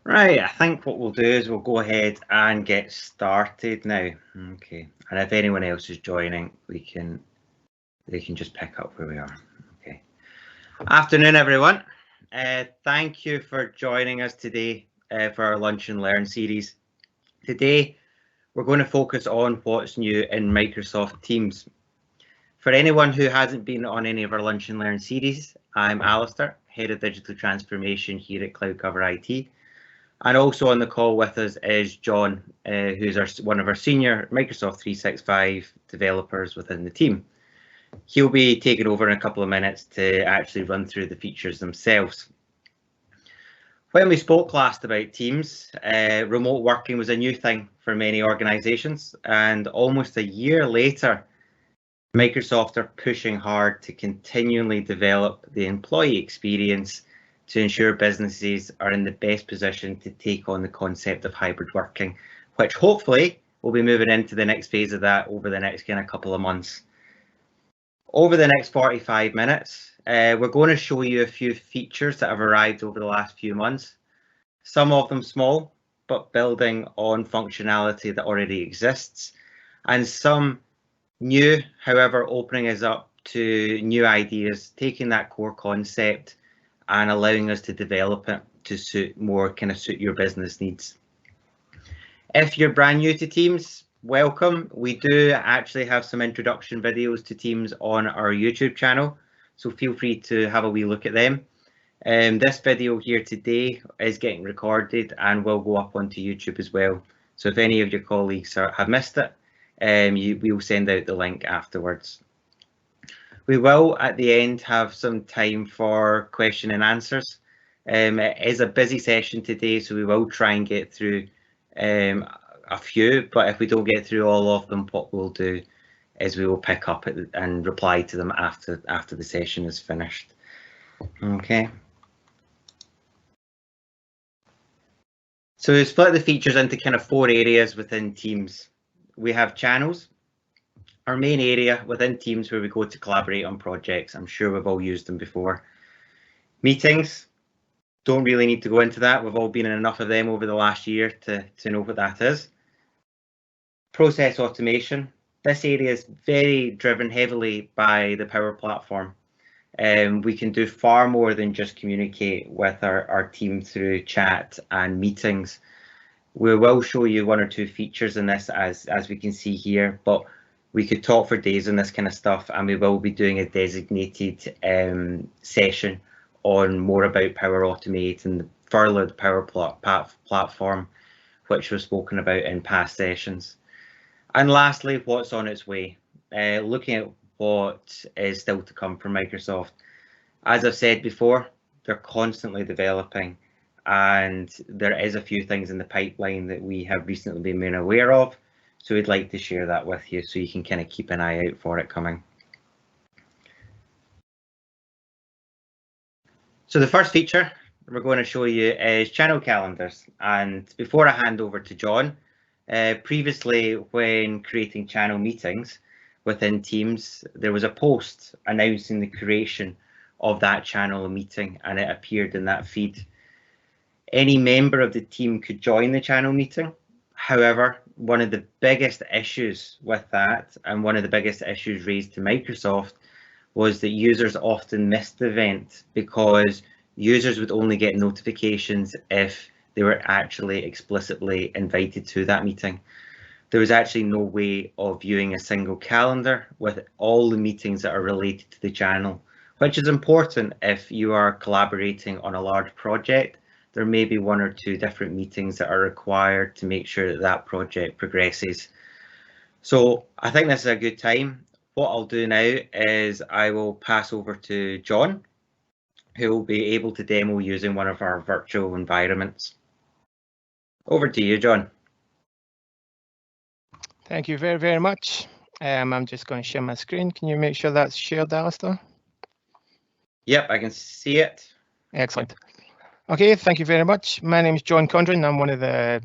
Right, I think what we'll do is we'll go ahead and get started now. Okay, and if anyone else is joining, they can just pick up where we are. Okay. Afternoon, everyone. Thank you for joining us today for our Lunch and Learn series. Today, we're going to focus on what's new in Microsoft Teams. For anyone who hasn't been on any of our Lunch and Learn series, I'm Alistair, Head of Digital Transformation here at Cloud Cover IT. And also on the call with us is John, who's one of our senior Microsoft 365 developers within the team. He'll be taking over in a couple of minutes to actually run through the features themselves. When we spoke last about Teams, remote working was a new thing for many organizations, and almost a year later, Microsoft are pushing hard to continually develop the employee experience to ensure businesses are in the best position to take on the concept of hybrid working, which hopefully will be moving into the next phase of that over the next kind of couple of months. Over the next 45 minutes, we're going to show you a few features that have arrived over the last few months, some of them small, but building on functionality that already exists, and some new, however, opening us up to new ideas, taking that core concept and allowing us to develop it to suit your business needs. If you're brand new to Teams, welcome. We do actually have some introduction videos to Teams on our YouTube channel, so feel free to have a wee look at them. This video here today is getting recorded and will go up onto YouTube as well. So if any of your colleagues have missed it, we will send out the link afterwards. We will, at the end, have some time for question and answers. It is a busy session today, so we will try and get through a few, but if we don't get through all of them, what we'll do is we will pick up and reply to them after the session is finished. Okay. So we split the features into kind of 4 areas within Teams. We have channels, our main area within Teams where we go to collaborate on projects. I'm sure we've all used them before. Meetings, don't really need to go into that. We've all been in enough of them over the last year to know what that is. Process automation. This area is very driven heavily by the Power Platform. We can do far more than just communicate with our team through chat and meetings. We will show you 1 or 2 features in this as we can see here, but we could talk for days on this kind of stuff, and we will be doing a designated session on more about Power Automate and further the Power Platform, which was spoken about in past sessions. And lastly, what's on its way? Looking at what is still to come from Microsoft. As I've said before, they're constantly developing, and there is a few things in the pipeline that we have recently been made aware of. So we'd like to share that with you so you can kind of keep an eye out for it coming. So the first feature we're going to show you is channel calendars. And before I hand over to John, previously when creating channel meetings within Teams, there was a post announcing the creation of that channel meeting, and it appeared in that feed. Any member of the team could join the channel meeting. However, one of the biggest issues with that, and one of the biggest issues raised to Microsoft, was that users often missed the event because users would only get notifications if they were actually explicitly invited to that meeting. There was actually no way of viewing a single calendar with all the meetings that are related to the channel, which is important if you are collaborating on a large project. There may be 1 or 2 different meetings that are required to make sure that that project progresses. So I think this is a good time. What I'll do now is I will pass over to John, who will be able to demo using one of our virtual environments. Over to you, John. Thank you very, very much. I'm just going to share my screen. Can you make sure that's shared, Alistair? Yep, I can see it. Excellent. Okay, thank you very much. My name is John Condren. I'm one of the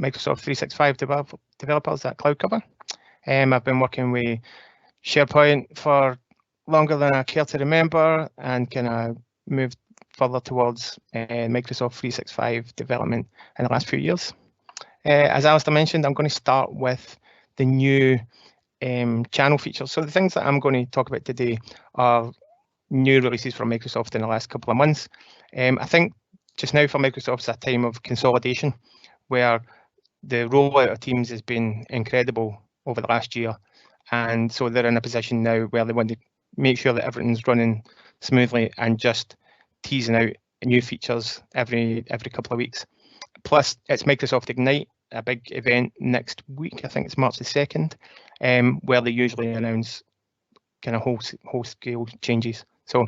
Microsoft 365 developers at Cloud Cover. I've been working with SharePoint for longer than I care to remember, and kind of moved further towards Microsoft 365 development in the last few years. As Alistair mentioned, I'm going to start with the new channel features. So the things that I'm going to talk about today are new releases from Microsoft in the last couple of months. I think just now for Microsoft it's a time of consolidation where the rollout of Teams has been incredible over the last year, and so they're in a position now where they want to make sure that everything's running smoothly and just teasing out new features every couple of weeks. Plus, it's Microsoft Ignite, a big event next week. I think it's March the 2nd, where they usually announce kind of whole scale changes. So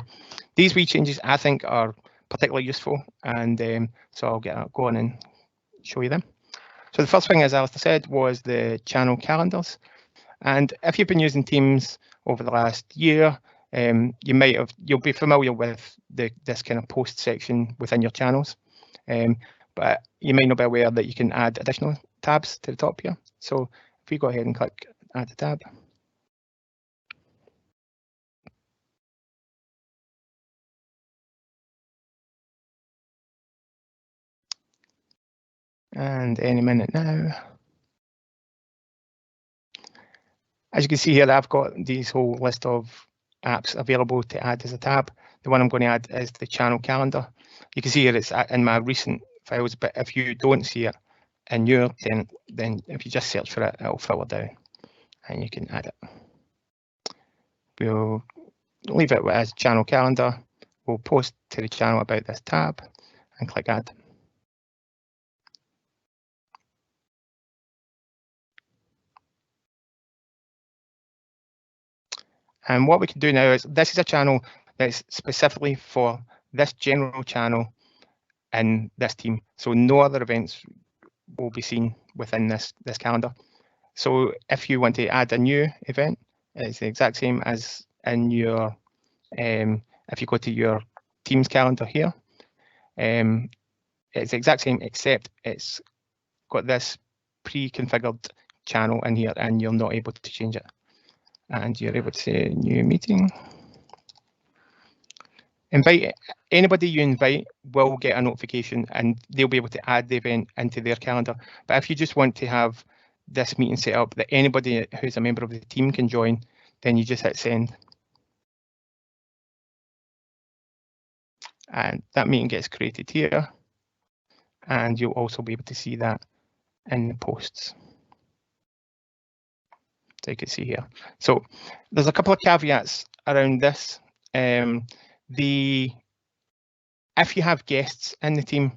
these wee changes I think are particularly useful, and so I'll go on and show you them. So the first thing, as Alistair said, was the channel calendars. And if you've been using Teams over the last year, you'll be familiar with this kind of post section within your channels. But you may not be aware that you can add additional tabs to the top here. So if we go ahead and click add a tab. And any minute now. As you can see here, I've got these whole list of apps available to add as a tab. The one I'm going to add is the channel calendar. You can see here it's in my recent files, but if you don't see it in your, then if you just search for it, it'll filter down and you can add it. We'll leave it as channel calendar. We'll post to the channel about this tab and click add. And what we can do now is, this is a channel that's specifically for this general channel in this team. So no other events will be seen within this calendar. So if you want to add a new event, it's the exact same as in your, if you go to your Teams calendar here, it's the exact same, except it's got this pre-configured channel in here and you're not able to change it. And you're able to say new meeting. Invite anybody you invite will get a notification and they'll be able to add the event into their calendar. But if you just want to have this meeting set up that anybody who's a member of the team can join, then you just hit send. And that meeting gets created here. And you'll also be able to see that in the posts. So you can see here. So there's a couple of caveats around this. If you have guests in the team,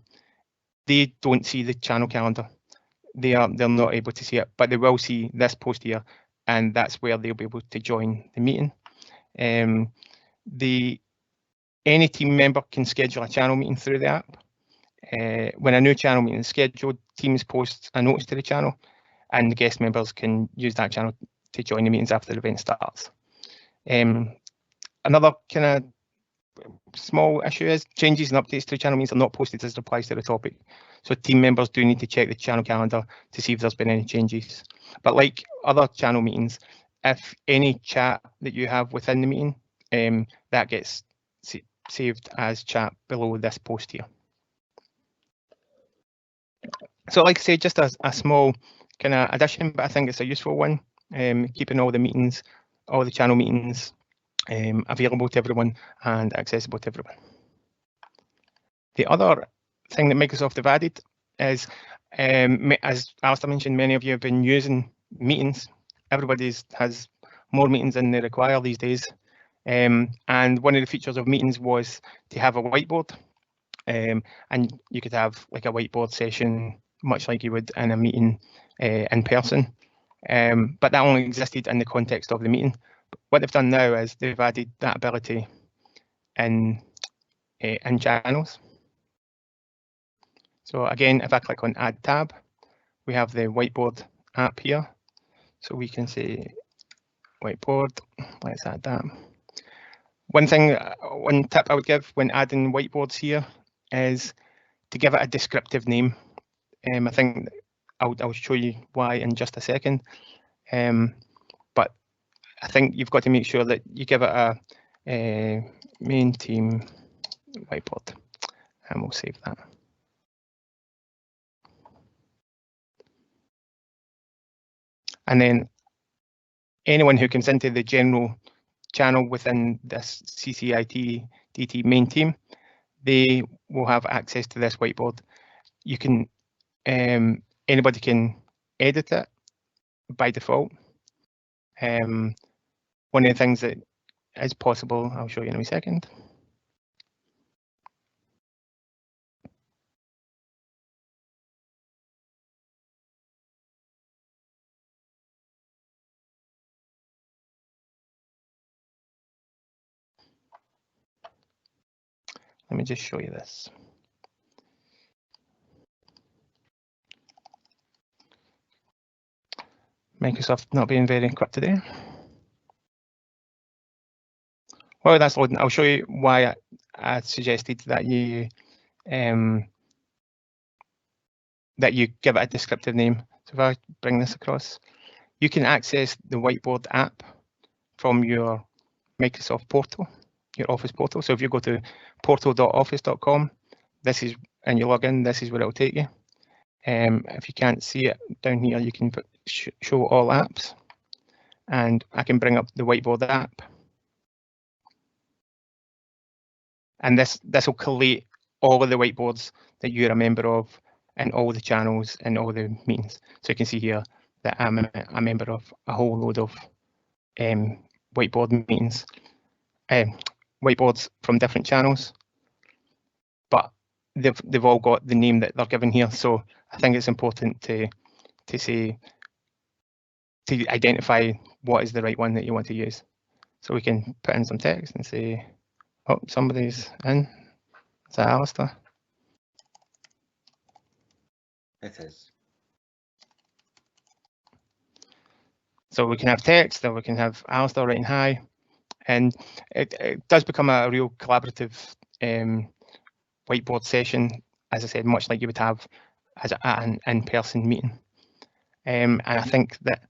they don't see the channel calendar. They're not able to see it, but they will see this post here, and that's where they'll be able to join the meeting. Any team member can schedule a channel meeting through the app. When a new channel meeting is scheduled, Teams posts a notice to the channel, and the guest members can use that channel to join the meetings after the event starts. Another kind of small issue is changes and updates to the channel meetings are not posted as it applies to the topic. So team members do need to check the channel calendar to see if there's been any changes. But like other channel meetings, if any chat that you have within the meeting, that gets saved as chat below this post here. So like I say, just a small kind of addition, but I think it's a useful one, keeping all the meetings, all the channel meetings available to everyone and accessible to everyone. The other thing that Microsoft have added is, as Alistair mentioned, many of you have been using meetings. Everybody has more meetings than they require these days. And one of the features of meetings was to have a whiteboard. And you could have like a whiteboard session, much like you would in a meeting in person. But that only existed in the context of the meeting. What they've done now is they've added that ability in channels. So again, if I click on Add Tab, we have the Whiteboard app here. So we can say Whiteboard, let's add that. One tip I would give when adding whiteboards here is to give it a descriptive name. I think I'll show you why in just a second. But I think you've got to make sure that you give it a main team whiteboard. we'll save that. And then anyone who comes into the general channel within this CCIT DT main team, they will have access to this whiteboard. You can, anybody can edit it by default. One of the things that is possible, I'll show you in a second. Let me just show you this. Microsoft not being very quick today. While that's loading, I'll show you why I suggested that you give it a descriptive name. So if I bring this across, you can access the Whiteboard app from your Microsoft portal, your Office portal. So if you go to portal.office.com, this is, and you log in, this is where it'll take you. If you can't see it down here, you can show all apps, and I can bring up the Whiteboard app. And this will collate all of the whiteboards that you're a member of and all the channels and all the meetings. So you can see here that I'm a member of a whole load of whiteboard meetings, whiteboards from different channels, but they've all got the name that they're given here. So I think it's important to identify what is the right one that you want to use. So we can put in some text and say, oh, somebody's in. Is that Alistair? It is. So we can have text, or we can have Alistair writing hi, and it does become a real collaborative whiteboard session, as I said, much like you would have as an in-person meeting. And I think that,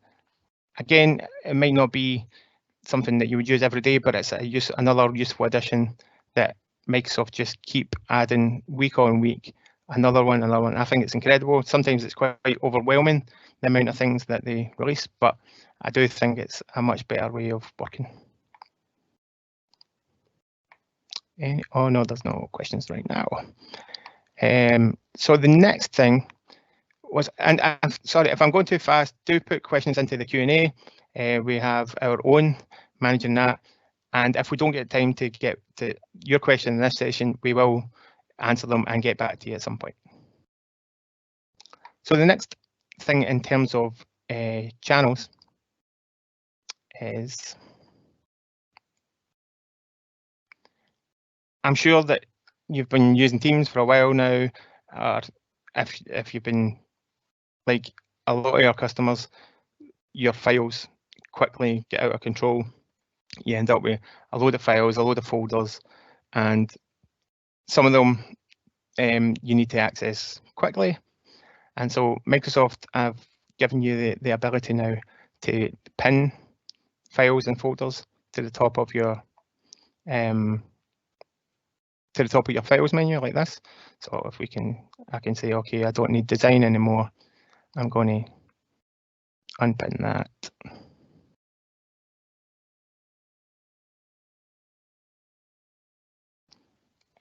again, it might not be something that you would use every day, but it's another useful addition that Microsoft just keep adding week on week, another one. I think it's incredible. Sometimes it's quite overwhelming, the amount of things that they release, but I do think it's a much better way of working. Oh no, there's no questions right now. So the next thing was, and I'm sorry if I'm going too fast, do put questions into the Q&A. We have our own managing that, and if we don't get time to get to your question in this session, we will answer them and get back to you at some point. So the next thing in terms of channels is, I'm sure that you've been using Teams for a while now, or if you've been like a lot of your customers, your files quickly get out of control. You end up with a load of files, a load of folders, and some of them you need to access quickly. And so Microsoft have given you the ability now to pin files and folders to the top of your files menu like this. So if I can say, okay, I don't need design anymore. I'm going to unpin that.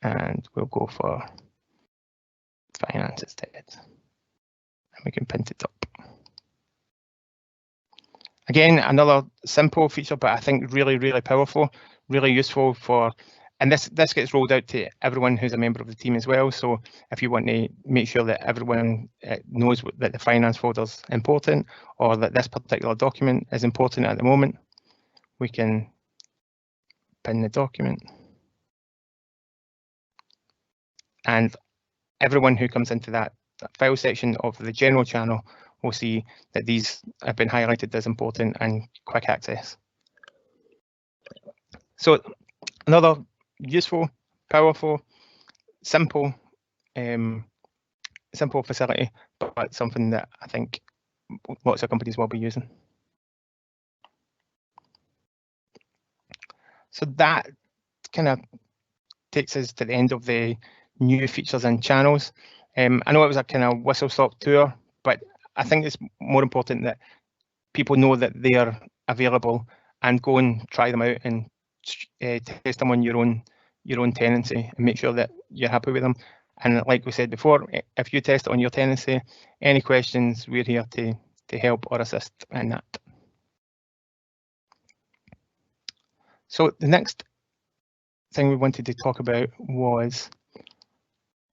And we'll go for finance instead. And we can pin to top. Again, another simple feature, but I think really, really powerful, really useful for, and this gets rolled out to everyone who's a member of the team as well. So if you want to make sure that everyone knows that the finance folder is important, or that this particular document is important at the moment, we can pin the document. And everyone who comes into that file section of the general channel will see that these have been highlighted as important and quick access. So another useful, powerful, simple facility, but something that I think lots of companies will be using. So that kind of takes us to the end of the new features and channels. I know it was a kind of whistle-stop tour, but I think it's more important that people know that they are available and go and try them out and test them on your own tenancy and make sure that you're happy with them. And like we said before, if you test it on your tenancy, any questions, we're here to help or assist in that. So the next thing we wanted to talk about was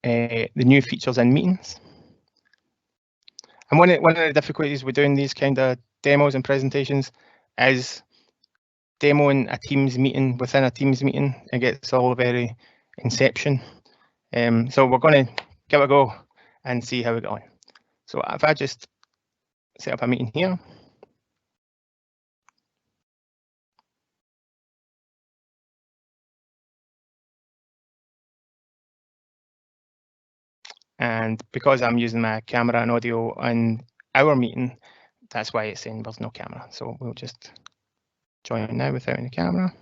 the new features in meetings. And one of the difficulties with doing these kind of demos and presentations is demoing a Teams meeting within a Teams meeting. It gets all very inception. So we're going to give it a go and see how we go on. So if I just set up a meeting here. And because I'm using my camera and audio on our meeting, that's why it's saying there's no camera. So we'll just join now without any camera.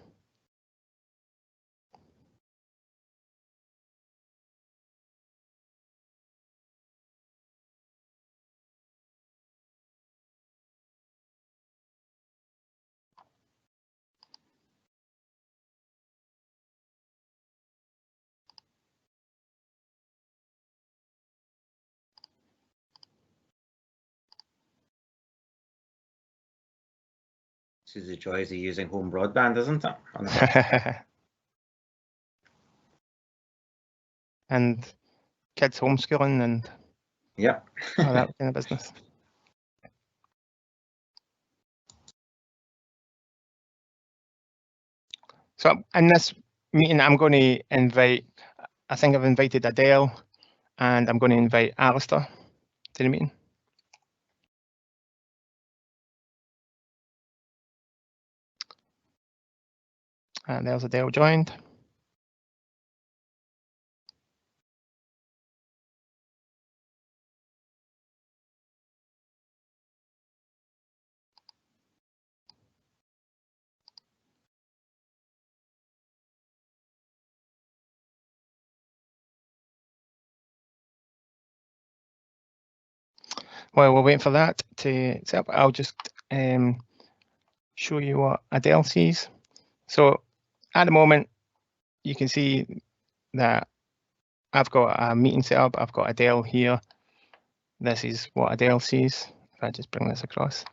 This is the joys of using home broadband, isn't it? And kids homeschooling and yeah, all that kind of business. So in this meeting, I'm going to invite, I think I've invited Adele, and I'm going to invite Alistair to the meeting. And there's Adele joined. While we're waiting for that to set up, I'll just show you what Adele sees. So at the moment, you can see that I've got a meeting set up. I've got Adele here. This is what Adele sees. If I just bring this across.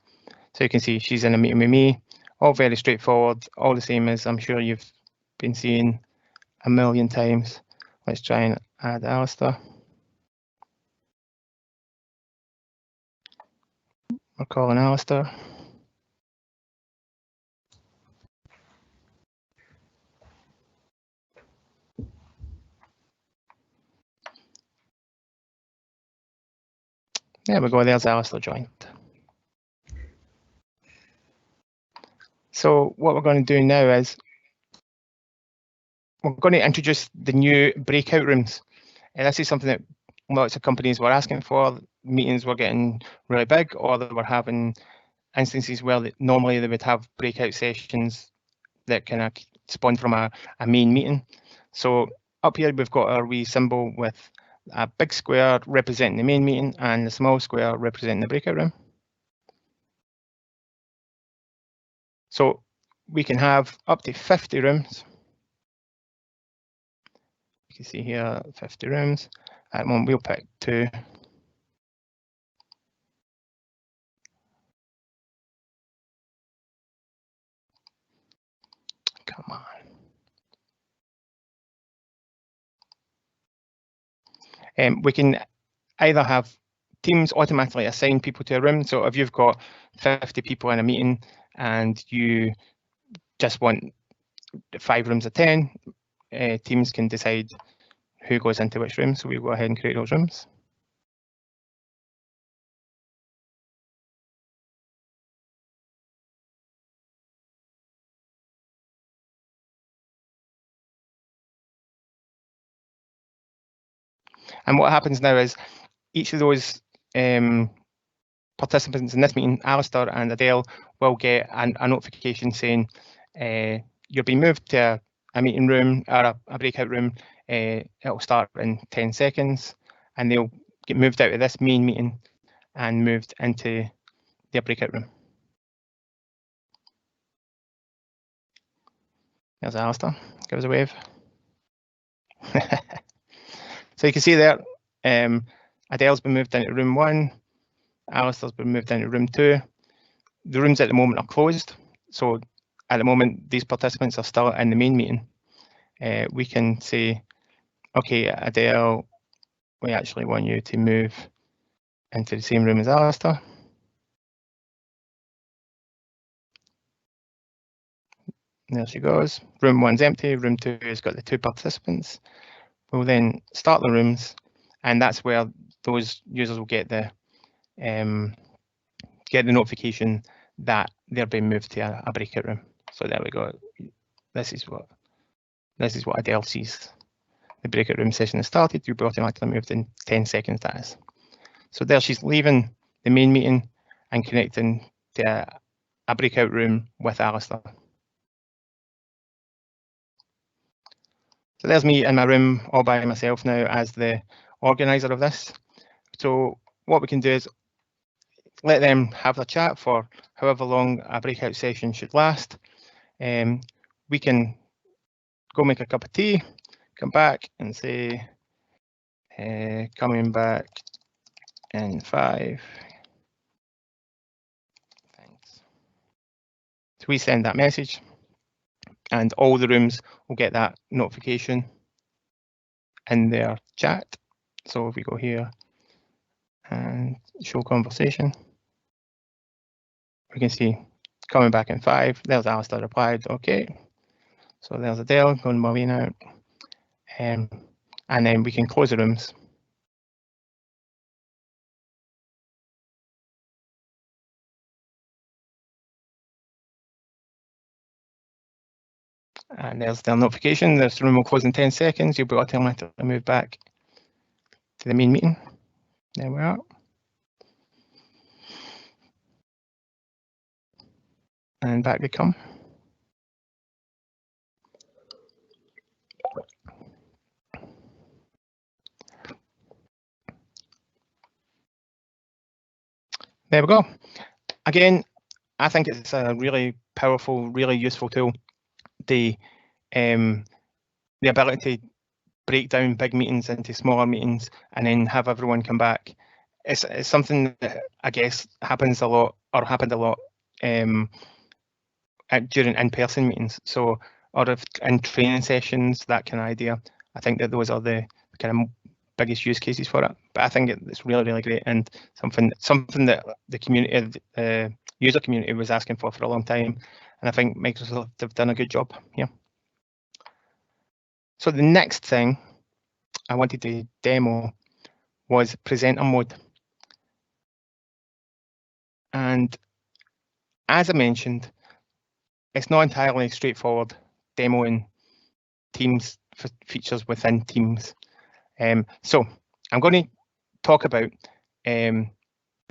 So you can see she's in a meeting with me. All very straightforward, all the same as I'm sure you've been seeing a million times. Let's try and add Alistair. We're calling Alistair. There we go, there's Alistair joined. So what we're going to do now is we're going to introduce the new breakout rooms. And this is something that lots of companies were asking for. Meetings were getting really big, or they were having instances where normally they would have breakout sessions that kind of spawn from a main meeting. So up here we've got our wee symbol with a big square representing the main meeting and the small square representing the breakout room. So we can have up to 50 rooms. You can see here 50 rooms. At the moment we'll pick 2. Come on. We can either have Teams automatically assign people to a room. So if you've got 50 people in a meeting and you just want 5 rooms of 10, Teams can decide who goes into which room. So we'll go ahead and create those rooms. And what happens now is each of those participants in this meeting, Alistair and Adele, will get a notification saying you're being moved to a meeting room or a breakout room. it'll start in 10 seconds, and they'll get moved out of this main meeting and moved into their breakout room. There's Alistair, give us a wave. So you can see there, Adele's been moved into room 1, Alistair's been moved into room 2. The rooms at the moment are closed, so at the moment these participants are still in the main meeting. We can say, okay, Adele, we actually want you to move into the same room as Alistair. There she goes. Room 1's empty, room 2 has got the 2 participants. We'll then start the rooms, and that's where those users will get the notification that they're being moved to a breakout room. So there we go. This is what Adele sees. The breakout room session has started. You'll be automatically moved in 10 seconds. That is. So there she's leaving the main meeting and connecting to a breakout room with Alistair. So there's me in my room all by myself now as the organizer of this. So what we can do is let them have their chat for however long a breakout session should last. We can go make a cup of tea, come back and say, coming back in 5. Thanks. So we send that message, and all the rooms will get that notification in their chat. So if we go here and show conversation, we can see coming back in 5. There's Alistair replied, okay. So there's Adele going my way now. And then we can close the rooms. And there's their notification. This room will close in 10 seconds. You'll be automatically moved back to the main meeting. There we are. And back they come. There we go. Again, I think it's a really powerful, really useful tool. The ability to break down big meetings into smaller meetings and then have everyone come back. It's something that I guess happens a lot, or happened a lot during in-person meetings. So, or if in training sessions, that kind of idea. I think that those are the kind of biggest use cases for it. But I think it's really, really great, and something that the community, the user community, was asking for a long time. And I think Microsoft have done a good job here. So the next thing I wanted to demo was presenter mode. And as I mentioned, it's not entirely straightforward demoing Teams features within Teams. So I'm going to talk about the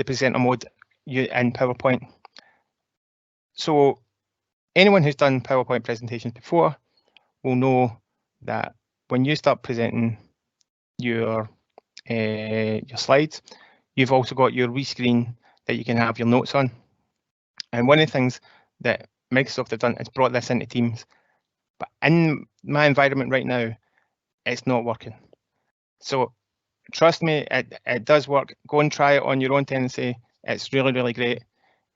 presenter mode in PowerPoint. So anyone who's done PowerPoint presentations before will know that when you start presenting your slides, you've also got your rescreen that you can have your notes on. And one of the things that Microsoft have done is brought this into Teams. But in my environment right now, it's not working. So trust me, it does work. Go and try it on your own tenancy. It's really, really great.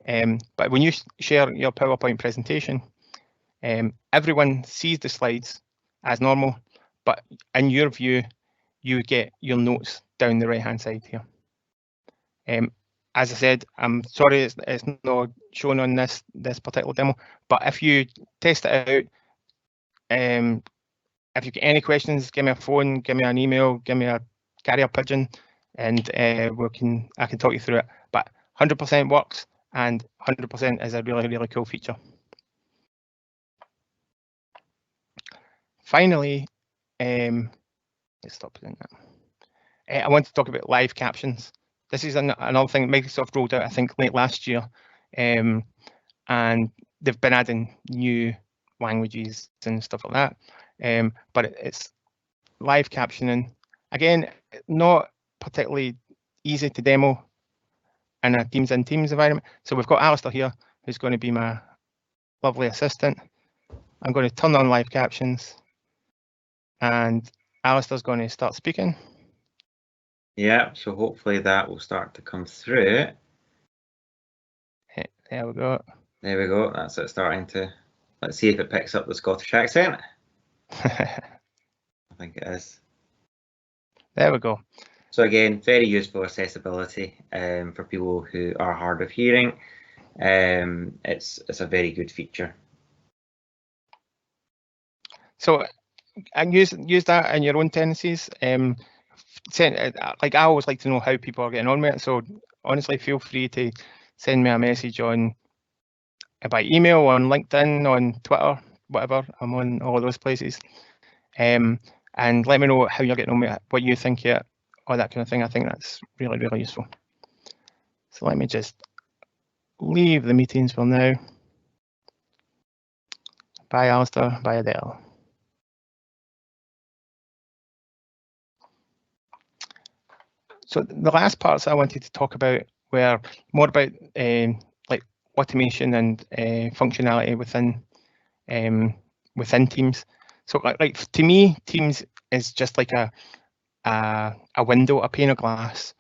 But when you share your PowerPoint presentation, everyone sees the slides as normal, but in your view, you get your notes down the right-hand side here. As I said, I'm sorry it's not shown on this particular demo, but if you test it out, if you get any questions, give me a phone, give me an email, give me a carrier pigeon, and I can talk you through it. But 100% works, and 100% is a really, really cool feature. Finally, let's stop doing that. I want to talk about live captions. This is another thing Microsoft rolled out, I think, late last year, and they've been adding new languages and stuff like that. But it's live captioning. Again, not particularly easy to demo in a Teams environment. So we've got Alistair here, who's going to be my lovely assistant. I'm going to turn on live captions, and Alistair's going to start speaking. Yeah, so hopefully that will start to come through. There we go. There we go. That's it starting to. Let's see if it picks up the Scottish accent. I think it is. There we go. So again, very useful accessibility for people who are hard of hearing. It's a very good feature. So, and use that in your own tenancies. Like I always like to know how people are getting on with it. So honestly, feel free to send me a message by email, on LinkedIn, on Twitter, whatever. I'm on all of those places. And let me know how you're getting on with it, what you think yet, all that kind of thing. I think that's really, really useful. So let me just leave the meetings for now. Bye, Alistair. Bye, Adele. So the last parts I wanted to talk about were more about like automation and functionality within Teams. So like to me, Teams is just like a window, a pane of glass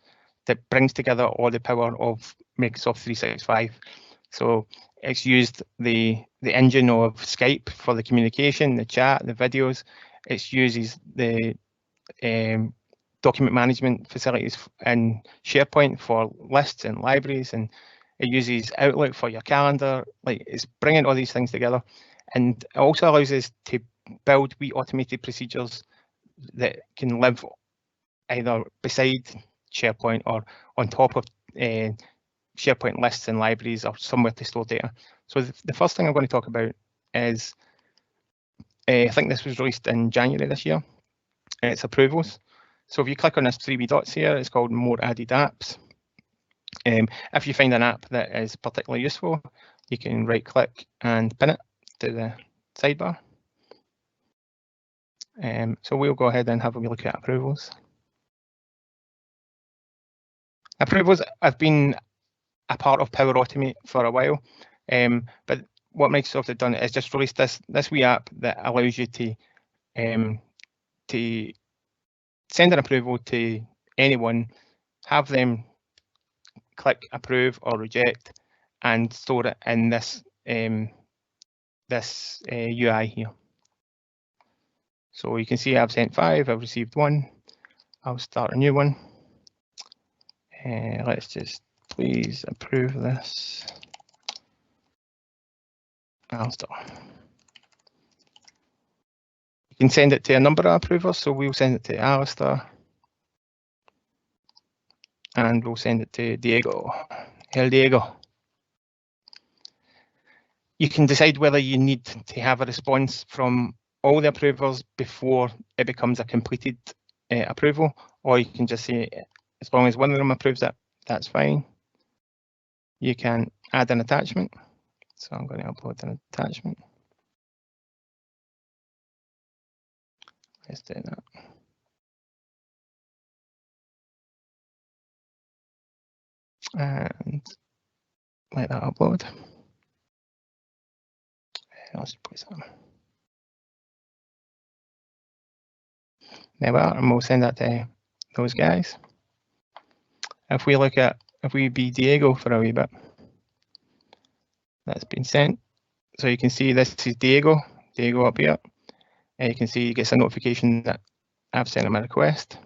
that brings together all the power of Microsoft 365. So it's used the engine of Skype for the communication, the chat, the videos. It uses the document management facilities in SharePoint for lists and libraries, and it uses Outlook for your calendar. Like, it's bringing all these things together, and it also allows us to build wee automated procedures that can live either beside SharePoint or on top of SharePoint lists and libraries or somewhere to store data. So the first thing I'm going to talk about is, I think this was released in January this year, and it's approvals. So if you click on this 3 wee dots here, it's called More Added Apps. If you find an app that is particularly useful, you can right click and pin it to the sidebar. So we'll go ahead and have a wee look at approvals. Approvals have been a part of Power Automate for a while, but what Microsoft have done is just released this wee app that allows you to send an approval to anyone, have them click approve or reject, and store it in this UI here. So you can see I've sent 5, I've received 1. I'll start a new one. Let's just please approve this. I'll start. You can send it to a number of approvers, so we'll send it to Alistair, and we'll send it to Diego. El Diego. You can decide whether you need to have a response from all the approvers before it becomes a completed approval, or you can just say, as long as one of them approves it, that's fine. You can add an attachment. So I'm going to upload an attachment. Let's do that. And let that upload. Let's place that. There we are, and we'll send that to those guys. If we be Diego for a wee bit, that's been sent. So you can see this is Diego up here. And you can see he gets a notification that I've sent him a request.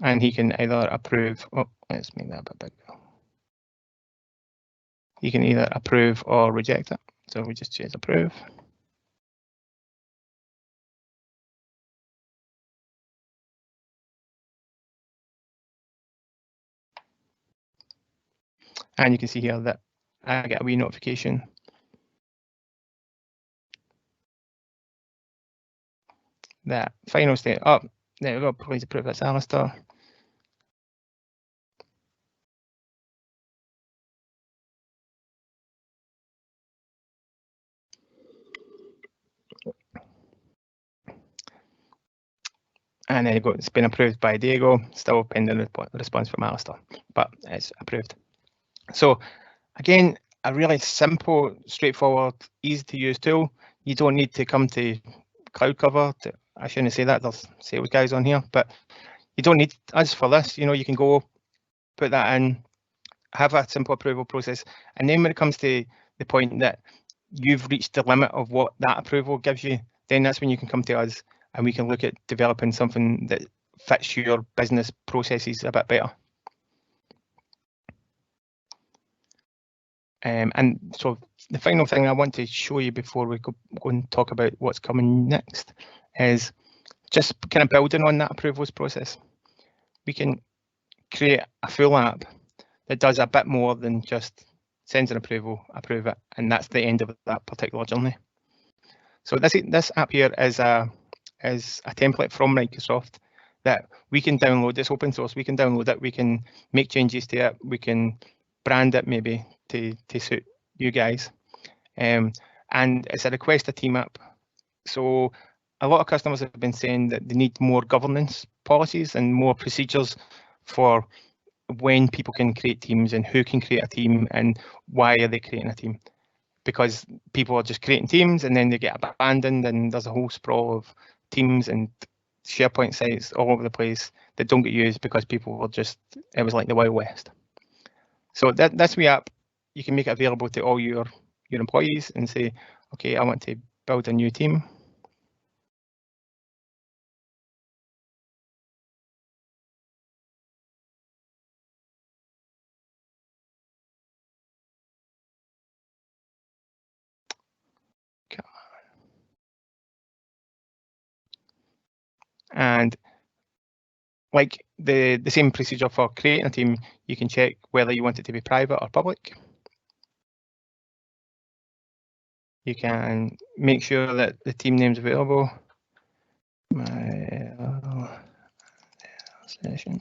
And he can either approve, let's make that a bit bigger. He can either approve or reject it. So we just choose approve. And you can see here that I get a wee notification that final state. Oh, there we go. Please approve this, Alistair. And then it's been approved by Diego, still pending response from Alistair, but it's approved. So again, a really simple, straightforward, easy to use tool. You don't need to come to CloudCover. I shouldn't say that, there's sales guys on here, but you don't need us for this. You know, you can go put that in, have a simple approval process, and then when it comes to the point that you've reached the limit of what that approval gives you, then that's when you can come to us and we can look at developing something that fits your business processes a bit better. And so the final thing I want to show you before we go and talk about what's coming next is just kind of building on that approvals process. We can create a full app that does a bit more than just sends an approval, approve it, and that's the end of that particular journey. So this app here is a template from Microsoft that we can download. It's open source. We can download it. We can make changes to it. We can brand it maybe to suit you guys. And it's a request a team app. So a lot of customers have been saying that they need more governance policies and more procedures for when people can create teams and who can create a team and why are they creating a team. Because people are just creating teams and then they get abandoned and there's a whole sprawl of teams and SharePoint sites all over the place that don't get used because people were just, it was like the Wild West. So that's the app. You can make it available to all your employees and say, okay, I want to build a new team. And like the same procedure for creating a team, you can check whether you want it to be private or public. You can make sure that the team name's available. My session.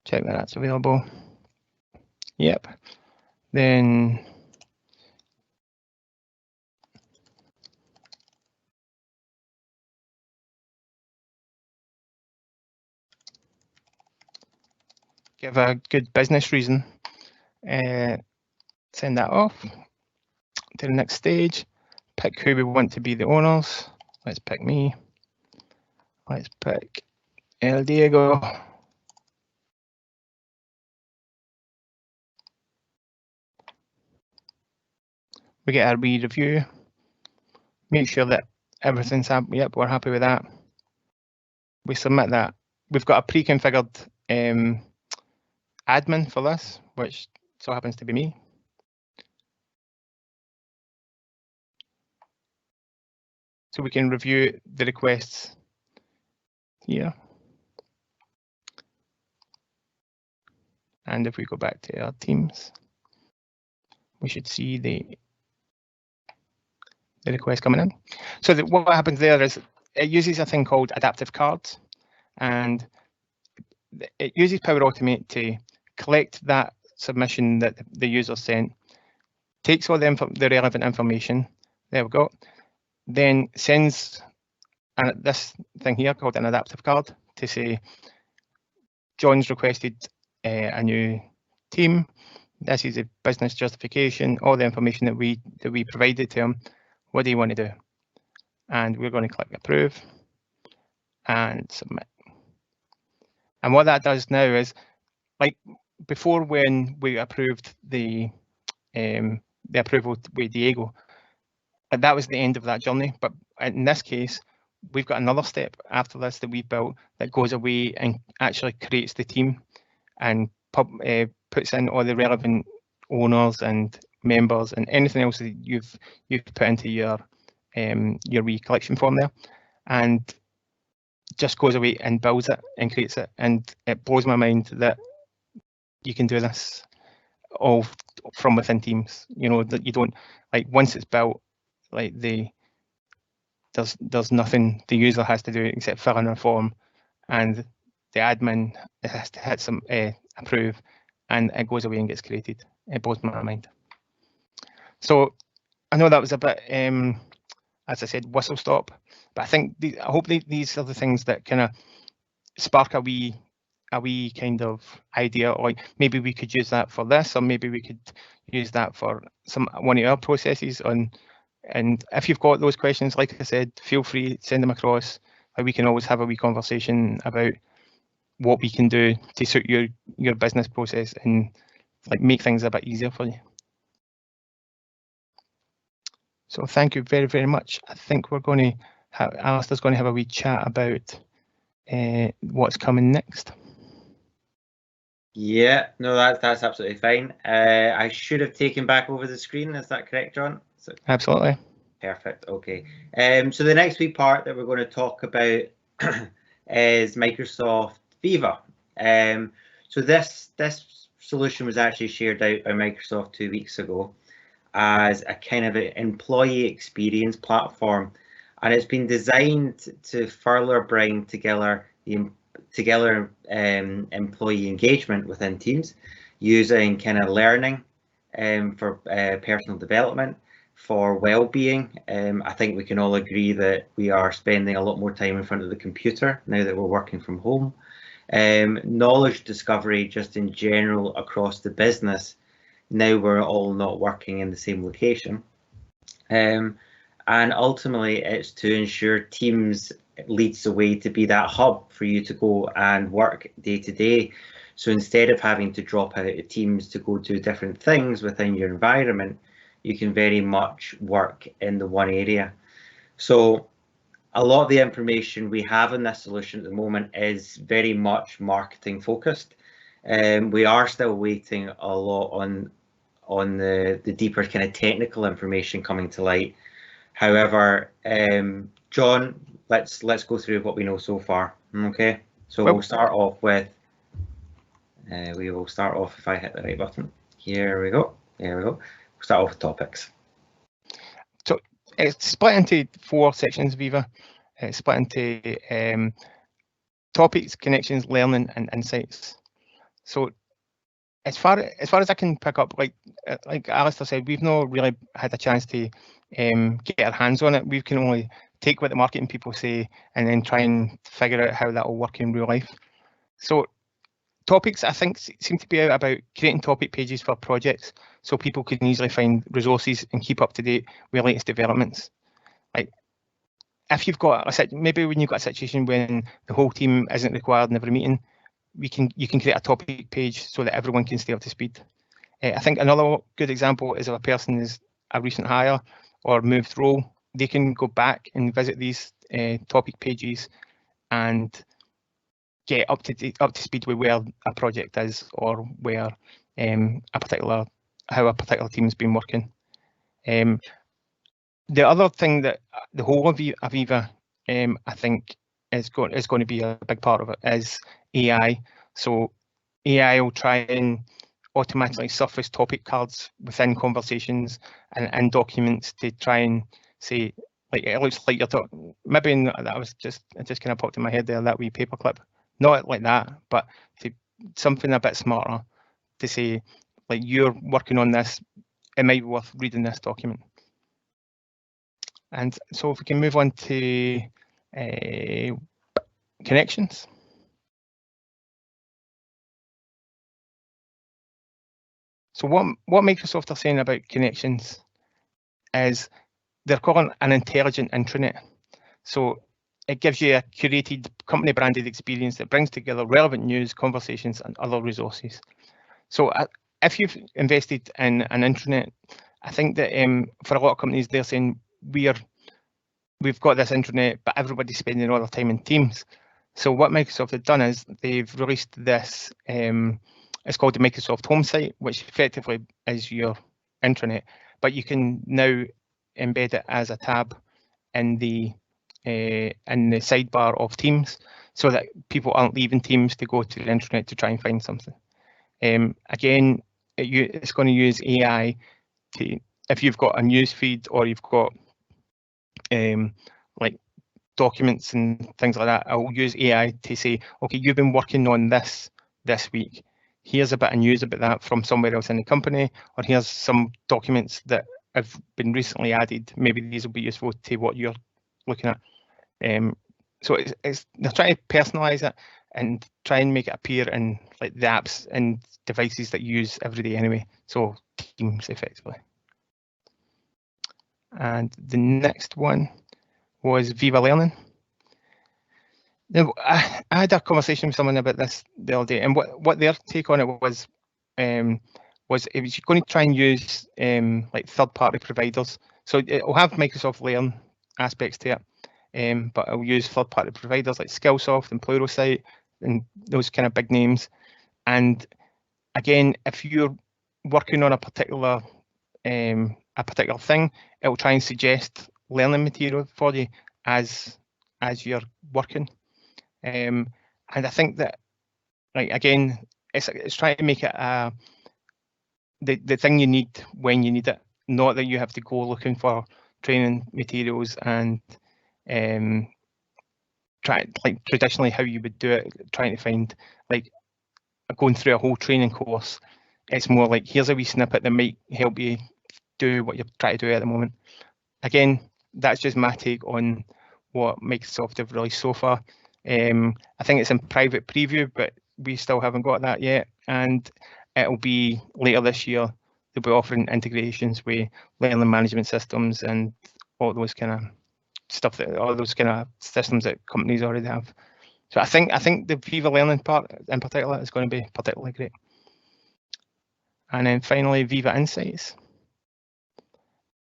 Check that that's available. Yep. Then give a good business reason. Send that off to the next stage. Pick who we want to be the owners. Let's pick me. Let's pick El Diego. We get our review. Make sure that everything's happy. Yep, we're happy with that. We submit that. We've got a pre-configured admin for this, which so happens to be me. So we can review the requests here. And if we go back to our teams, we should see the request coming in. So what happens there is it uses a thing called adaptive cards, and it uses Power Automate to collect that submission that the user sent, takes all the relevant information, there we go, then sends this thing here called an adaptive card to say, John's requested a new team. This is a business justification, all the information that we provided to him. What do you want to do? And we're going to click approve and submit. And what that does now is, like before when we approved the approval with Diego, that was the end of that journey. But in this case, we've got another step after this that we've built that goes away and actually creates the team and puts in all the relevant owners and members and anything else that you've put into your wee collection form there, and just goes away and builds it and creates it. And it blows my mind that you can do this all from within Teams. You know, that you don't, like, once it's built, like there's nothing the user has to do except fill in a form, and the admin has to hit some approve, and it goes away and gets created. It blows my mind. So I know that was a bit, as I said, whistle stop, But I think I hope these are the things that kind of spark a wee kind of idea, like maybe we could use that for this, or maybe we could use that for one of our processes on. And if you've got those questions, like I said, feel free, send them across. We can always have a wee conversation about what we can do to suit your business process and like make things a bit easier for you. So thank you very, very much. I think we're going to have, Alistair's going to have a wee chat about what's coming next. Yeah, no, that's absolutely fine. I should have taken back over the screen. Is that correct, John? Absolutely. Perfect. Okay. So the next wee part that we're going to talk about is Microsoft Viva. So this solution was actually shared out by Microsoft 2 weeks ago as a kind of an employee experience platform, and it's been designed to further bring together employee engagement within teams using kind of learning for personal development, for well-being. I think we can all agree that we are spending a lot more time in front of the computer now that we're working from home. Knowledge discovery just in general across the business. Now we're all not working in the same location. And ultimately it's to ensure Teams leads the way to be that hub for you to go and work day to day. So instead of having to drop out of Teams to go do different things within your environment, you can very much work in the one area. So a lot of the information we have in this solution at the moment is very much marketing focused. We are still waiting a lot on the deeper kind of technical information coming to light. However, John, let's go through what we know so far. Okay, so we'll start off with. We will start off if I hit the right button. Here we go. There we go. We'll start off with topics. So it's split into 4 sections, Viva. It's split into topics, connections, learning, and insights. So as far as I can pick up, like Alistair said, we've not really had a chance to get our hands on it. We can only take what the marketing people say and then try and figure out how that will work in real life. So topics, I think, seem to be about creating topic pages for projects so people can easily find resources and keep up to date with latest developments. Like if you've got maybe when you've got a situation when the whole team isn't required in every meeting, you can create a topic page so that everyone can stay up to speed. I think another good example is if a person is a recent hire or moved role, they can go back and visit these topic pages and get up to speed with where a project is or where how a particular team's been working. The other thing that the whole of Viva, I think, is going to be a big part of it is AI. So AI will try and automatically surface topic cards within conversations and documents to try and say, like, it looks like you're talking. Maybe that was it just kind of popped in my head there, that wee paperclip. Not like that, but to something a bit smarter to say, like, you're working on this, it might be worth reading this document. And so if we can move on to connections. So what Microsoft are saying about connections is they're calling an intelligent intranet. So it gives you a curated company branded experience that brings together relevant news, conversations, and other resources. So if you've invested in an intranet, I think that for a lot of companies, they're saying we've got this intranet, but everybody's spending all their time in Teams. So what Microsoft have done is they've released this, it's called the Microsoft Home site, which effectively is your intranet, but you can now embed it as a tab in the sidebar of Teams, so that people aren't leaving Teams to go to the intranet to try and find something. Again, it's going to use AI to, if you've got a news feed or you've got like documents and things like that, I'll use AI to say, okay, you've been working on this week. Here's a bit of news about that from somewhere else in the company, or here's some documents that have been recently added. Maybe these will be useful to what you're looking at. So they're trying to personalize it and try and make it appear in like the apps and devices that you use every day anyway. So Teams effectively. And the next one was Viva Learning. Now, I had a conversation with someone about this the other day, and what their take on it was it was going to try and use like third-party providers. So it'll have Microsoft Learn aspects to it, but it'll use third-party providers like Skillsoft and Pluralsight and those kind of big names. And again, if you're working on a particular thing, it will try and suggest learning material for you as you're working. And I think that, like, again, it's trying to make it the thing you need when you need it, not that you have to go looking for training materials and try, like traditionally how you would do it, trying to find like going through a whole training course. It's more like, here's a wee snippet that might help you do what you're trying to do at the moment. Again, that's just my take on what Microsoft have released so far. I think it's in private preview, but we still haven't got that yet. And it'll be later this year. They'll be offering integrations with learning management systems and all those kind of stuff, all those kind of systems that companies already have. So I think the Viva Learning part in particular is going to be particularly great. And then finally, Viva Insights.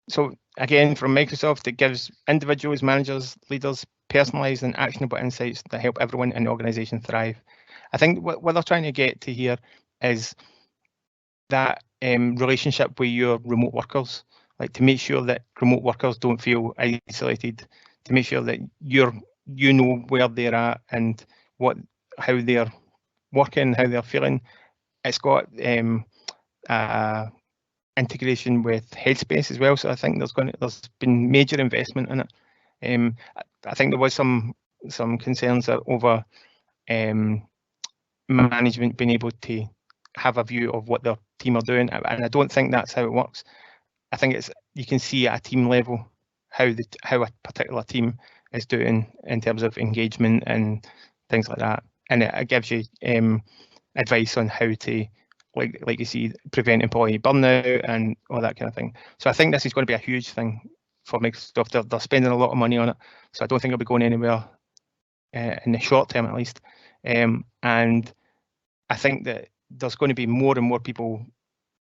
So again, from Microsoft, it gives individuals, managers, leaders personalized and actionable insights that help everyone in the organization thrive. I think what they're trying to get to here is that relationship with your remote workers, like to make sure that remote workers don't feel isolated, to make sure that you know where they're at and how they're working, how they're feeling. It's got integration with Headspace as well, so I think there's been major investment in it. I think there was some concerns over management being able to have a view of what their team are doing, and I don't think that's how it works. I think you can see at a team level how a particular team is doing in terms of engagement and things like that, and it gives you advice on how to, like you see, prevent employee burnout and all that kind of thing. So I think this is going to be a huge thing for Microsoft. They're spending a lot of money on it, so I don't think it'll be going anywhere in the short term, at least. And I think that there's going to be more and more people,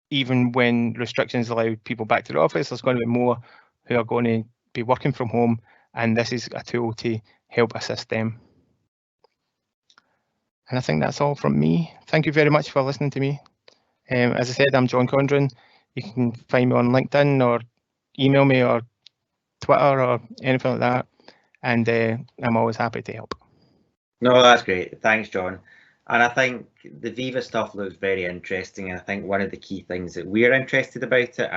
even when restrictions allow people back to the office, there's going to be more who are going to be working from home, and this is a tool to help assist them. And I think that's all from me. Thank you very much for listening to me. As I said, I'm John Condren. You can find me on LinkedIn or email me or Twitter or anything like that. And I'm always happy to help. No, that's great. Thanks, John. And I think the Viva stuff looks very interesting. And I think one of the key things that we're interested about it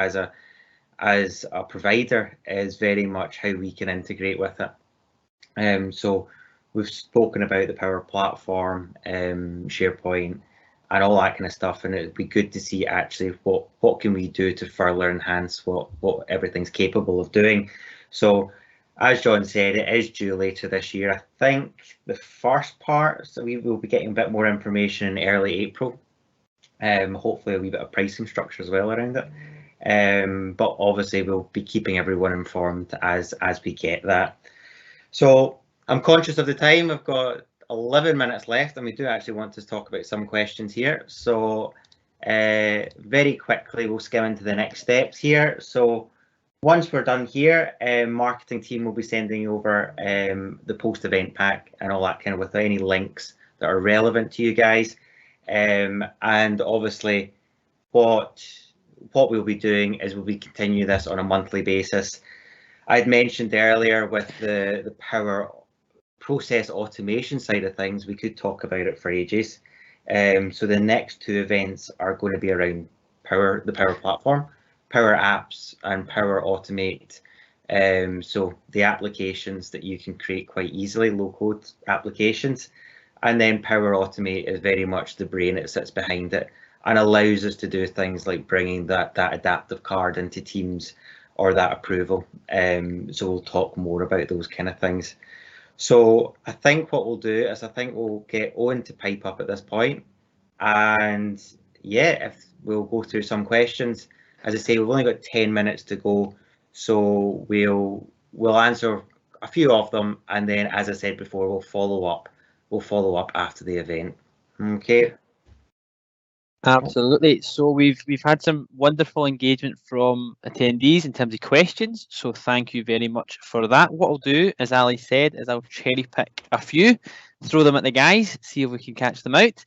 as a provider is very much how we can integrate with it. So we've spoken about the Power Platform, SharePoint, and all that kind of stuff, and it'd be good to see actually what can we do to further enhance what everything's capable of doing. So as John said, it is due later this year. I think the first part, so we will be getting a bit more information in early April. Hopefully a wee bit of pricing structure as well around it. But obviously we'll be keeping everyone informed as we get that. So I'm conscious of the time. I've got 11 minutes left, and we do actually want to talk about some questions here. So very quickly, we'll skim into the next steps here. So once we're done here, marketing team will be sending over the post-event pack and all that kind of with any links that are relevant to you guys. And obviously, what we'll be doing is we'll be continuing this on a monthly basis. I'd mentioned earlier with the Power process automation side of things, we could talk about it for ages. So the next two events are going to be around the Power Platform, Power Apps, and Power Automate. So the applications that you can create quite easily, low-code applications. And then Power Automate is very much the brain that sits behind it and allows us to do things like bringing that adaptive card into Teams or that approval. So we'll talk more about those kind of things. So I think what we'll do is I think we'll get Owen to pipe up at this point, and yeah, if we'll go through some questions. As I say, we've only got 10 minutes to go, so we'll answer a few of them, and then, as I said before, we'll follow up. We'll follow up after the event. Okay. Absolutely. So we've had some wonderful engagement from attendees in terms of questions. So thank you very much for that. What I'll do, as Ali said, is I'll cherry pick a few, throw them at the guys, see if we can catch them out.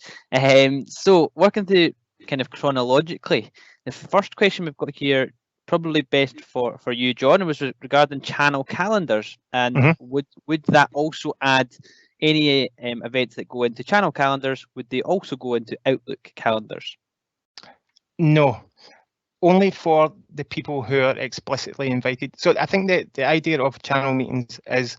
So working through kind of chronologically, the first question we've got here, probably best for you, John, was regarding channel calendars, and would that also add any events that go into channel calendars? Would they also go into Outlook calendars? No, only for the people who are explicitly invited. So I think that the idea of channel meetings is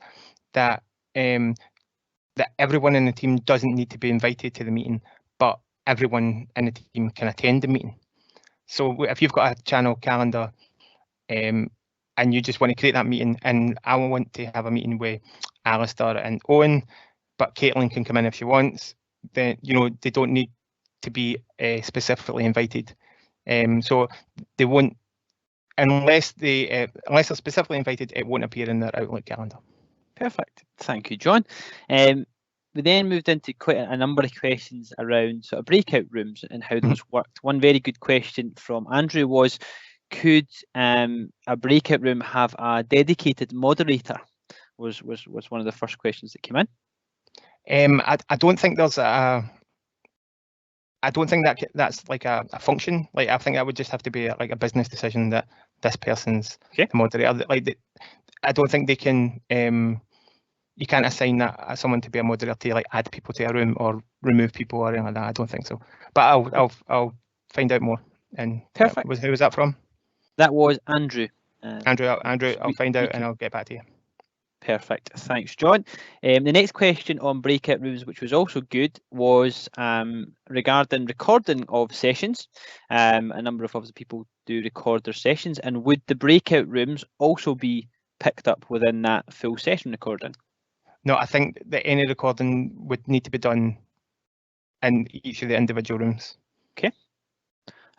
that that everyone in the team doesn't need to be invited to the meeting, but everyone in the team can attend the meeting. So if you've got a channel calendar and you just want to create that meeting, and I want to have a meeting with Alistair and Owen, but Caitlin can come in if she wants, then they don't need to be specifically invited. So they won't, unless they're specifically invited, it won't appear in their Outlook calendar. Perfect. Thank you, John. We then moved into quite a number of questions around sort of breakout rooms and how those worked. One very good question from Andrew was, could a breakout room have a dedicated moderator? Was one of the first questions that came in. I don't think there's a. I don't think that's like a function. Like I think that would just have to be like a business decision that this person's the moderator. Like I don't think they can. You can't assign that someone to be a moderator to like add people to a room or remove people or anything like that. I don't think so. But I'll find out more. And perfect. Who was that from? That was Andrew. Andrew, I'll find out and I'll get back to you. Perfect. Thanks, John. The next question on breakout rooms, which was also good, was regarding recording of sessions. A number of obviously people do record their sessions, and would the breakout rooms also be picked up within that full session recording? No, I think that any recording would need to be done in each of the individual rooms. Okay.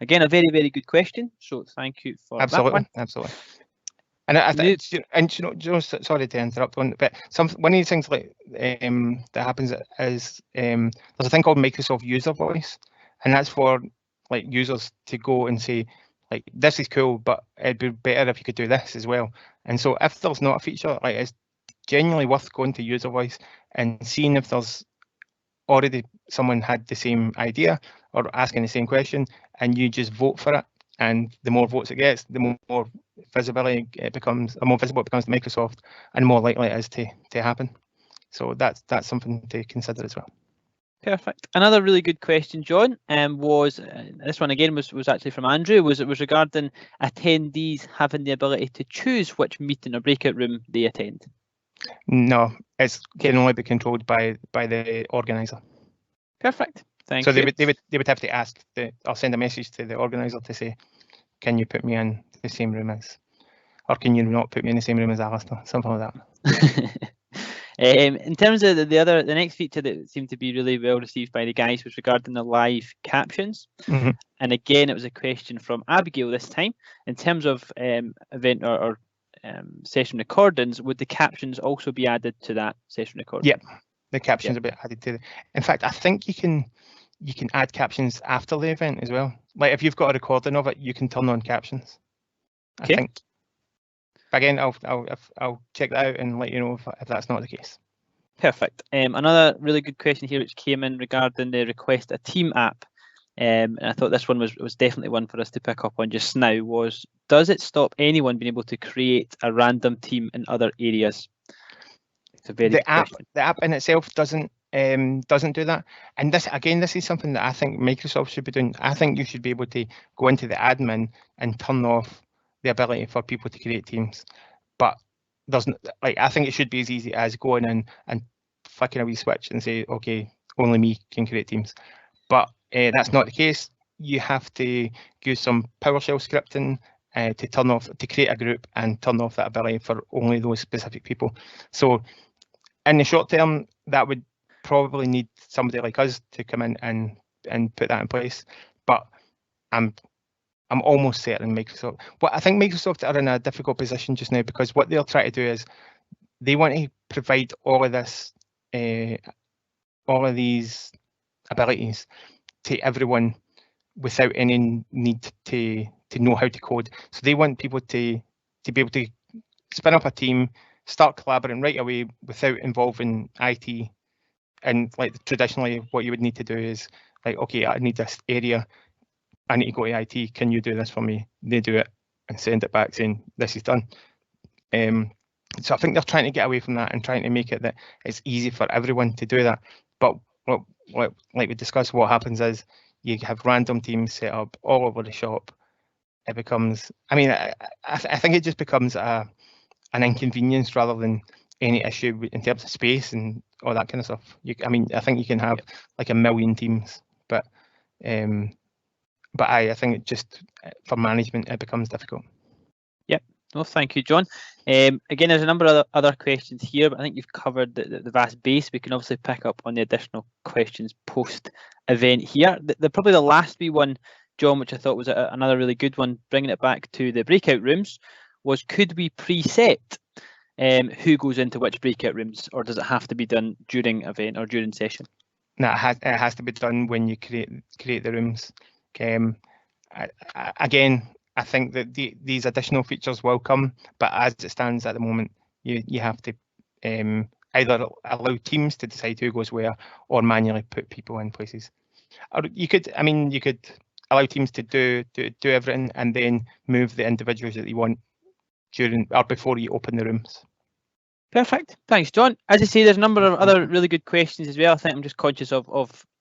Again, a very, very good question. So thank you for that one. Absolutely. And I think, sorry to interrupt one, but one of these things like that happens is there's a thing called Microsoft User Voice, and that's for like users to go and say, like, this is cool, but it'd be better if you could do this as well. And so if there's not a feature, like it's genuinely worth going to User Voice and seeing if there's already someone had the same idea or asking the same question, and you just vote for it. And the more votes it gets, the more visibility it becomes, the more visible it becomes to Microsoft, and the more likely it is to happen. So that's something to consider as well. Perfect. Another really good question, John, was this one again was actually from Andrew. Was regarding attendees having the ability to choose which meeting or breakout room they attend? No, it can only be controlled by the organizer. Perfect. Thank you. So they would have to ask or send a message to the organizer to say, can you put me in the same room as, or can you not put me in the same room as Alistair? Something like that. In terms of the next feature that seemed to be really well received by the guys was regarding the live captions. And again, it was a question from Abigail this time. In terms of event or session recordings, would the captions also be added to that session recording? Yeah, the captions will be added to. In fact, I think you can add captions after the event as well. Like if you've got a recording of it, you can turn on captions. I think. Again, I'll check that out and let you know if that's not the case. Perfect. Another really good question here which came in regarding the request a team app. And I thought this one was definitely one for us to pick up on just now. Was, does it stop anyone being able to create a random team in other areas? It's a very good question. The app in itself doesn't do that. And this is something that I think Microsoft should be doing. I think you should be able to go into the admin and turn off the ability for people to create teams. But I think it should be as easy as going in and flicking a wee switch and say, okay, only me can create teams. But that's not the case. You have to use some PowerShell scripting to create a group and turn off that ability for only those specific people. So in the short term, that would probably need somebody like us to come in and put that in place. But I'm almost certain Microsoft. Well, I think Microsoft are in a difficult position just now, because what they'll try to do is they want to provide all of this, all of these abilities to everyone without any need to know how to code. So they want people to be able to spin up a team, start collaborating right away without involving IT. And like traditionally, what you would need to do is like, okay, I need this area, I need to go to IT. Can you do this for me? They do it and send it back saying this is done. So I think they're trying to get away from that and trying to make it that it's easy for everyone to do that. But like we discussed, what happens is you have random teams set up all over the shop. It becomes, I mean, I think it just becomes an inconvenience rather than any issue in terms of space and all that kind of stuff. I mean, I think you can have like 1 million teams, but I think it just for management it becomes difficult. Yep. Well, thank you, John. Again, there's a number of other questions here, but I think you've covered the vast base. We can obviously pick up on the additional questions post event here. Probably the last wee one, John, which I thought was another really good one, bringing it back to the breakout rooms, was could we preset who goes into which breakout rooms, or does it have to be done during event or during session? No, it has to be done when you create the rooms. Again, I think that these additional features will come, but as it stands at the moment, you have to either allow teams to decide who goes where, or manually put people in places. Or you could allow teams to do everything and then move the individuals that you want during or before you open the rooms. Perfect. Thanks, John. As I say, there's a number of other really good questions as well. I think I'm just conscious of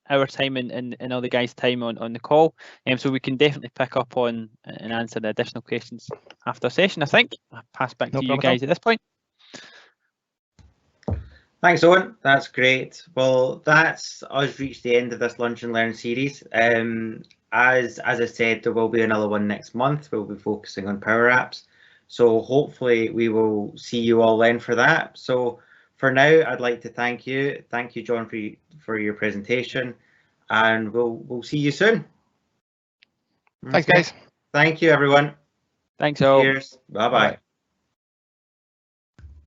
our time and all the guys' time on the call, so we can definitely pick up on and answer the additional questions after session. I think I'll pass back to you guys at this point. Thanks, Owen. That's great. Well, that's us reached the end of this Lunch and Learn series. As I said, there will be another one next month. We'll be focusing on Power Apps. So hopefully we will see you all then for that. So for now, I'd like to thank you. Thank you, John, for your presentation, and we'll see you soon. Thanks, guys. Thank you, everyone. Thanks all. Cheers. Bye-bye.